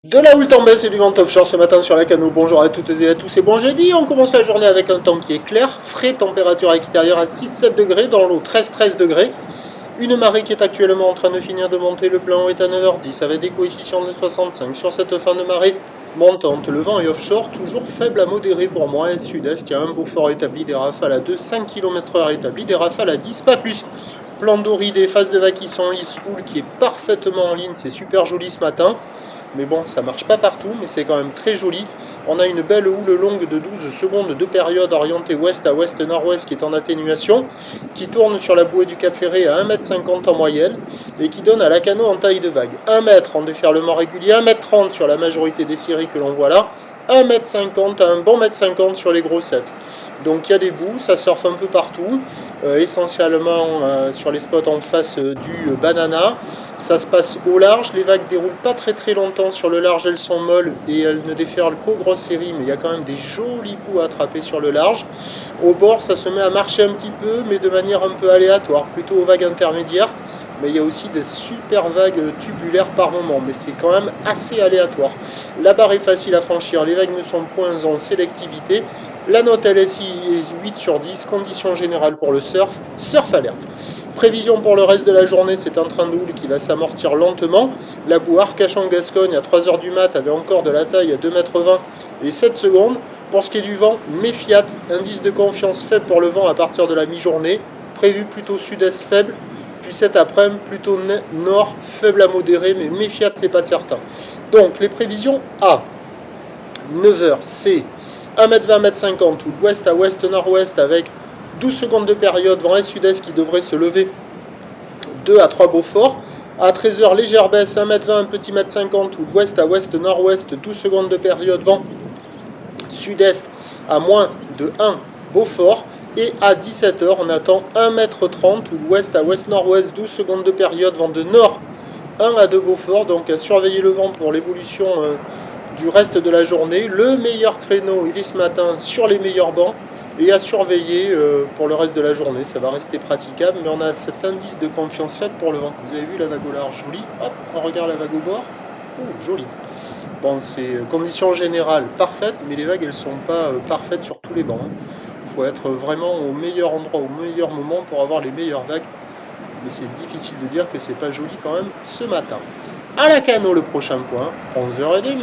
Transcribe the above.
De la houle en baisse et du vent offshore ce matin sur la Cano. Bonjour à toutes et à tous et bon jeudi. On commence la journée avec un temps qui est clair, frais, température extérieure à 6-7 degrés, dans l'eau 13-13 degrés. Une marée qui est actuellement en train de finir de monter, le plan est à 9h10 avec des coefficients de 65 sur cette fin de marée montante. Le vent est offshore, toujours faible à modéré pour moi et sud-est. Il y a un beau fort établi, des rafales à 2, 5 km/h établi, des rafales à 10, pas plus. Plan d'eau ridé, phase de vagues qui sont lisses, houle qui est parfaitement en ligne, c'est super joli ce matin. Mais bon, ça marche pas partout, mais c'est quand même très joli. On a une belle houle longue de 12 secondes de période orientée ouest à ouest-nord-ouest qui est en atténuation, qui tourne sur la bouée du Cap Ferré à 1,50 m en moyenne et qui donne à la Cano en taille de vague 1 m en déferlement régulier, 1,30 m sur la majorité des séries que l'on voit là, 1,50 m à un bon 1,50 m sur les grossettes. Donc il y a des bouts, ça surfe un peu partout, essentiellement sur les spots en face du banana. Ça se passe au large, les vagues déroulent pas très longtemps sur le large, elles sont molles et elles ne déferlent qu'aux grosses séries, mais il y a quand même des jolis coups à attraper sur le large. Au bord, ça se met à marcher un petit peu, mais de manière un peu aléatoire, plutôt aux vagues intermédiaires. Mais il y a aussi des super vagues tubulaires par moment, mais c'est quand même assez aléatoire. La barre est facile à franchir, les vagues ne sont point en sélectivité. La note LSI est 8 sur 10, conditions générales pour le surf, surf alerte. Prévision pour le reste de la journée, c'est un train de houle qui va s'amortir lentement. La boue Arcachon-Gascogne à 3h du mat avait encore de la taille à 2,20 m et 7 secondes. Pour ce qui est du vent, méfiat, indice de confiance faible pour le vent à partir de la mi-journée. Prévu plutôt sud-est faible, puis cet après-midi plutôt nord faible à modéré, mais méfiat, c'est pas certain. Donc les prévisions à 9h, c'est 1,20 m, 1,50 m, ou d'ouest à ouest-nord-ouest avec 12 secondes de période, vent est-sud-est qui devrait se lever 2 à 3 Beaufort. À 13h, légère baisse, 1,20 m, un petit 1,50 m, ou d'ouest à ouest-nord-ouest, 12 secondes de période, vent sud-est à moins de 1 Beaufort. Et à 17h, on attend 1,30 m, ou d'ouest à ouest-nord-ouest, 12 secondes de période, vent de nord 1 à 2 Beaufort. Donc à surveiller le vent pour l'évolution du reste de la journée. Le meilleur créneau, il est ce matin sur les meilleurs bancs. Et à surveiller pour le reste de la journée, ça va rester praticable, mais on a cet indice de confiance faible pour le vent. Vous avez vu la vague au large, jolie. Hop, on regarde la vague au bord. Oh, jolie. Bon, c'est conditions générales parfaites, mais les vagues, elles sont pas parfaites sur tous les bancs. Il faut être vraiment au meilleur endroit, au meilleur moment pour avoir les meilleures vagues. Mais c'est difficile de dire que c'est pas joli quand même ce matin. À la Cano, le prochain point, 11h30.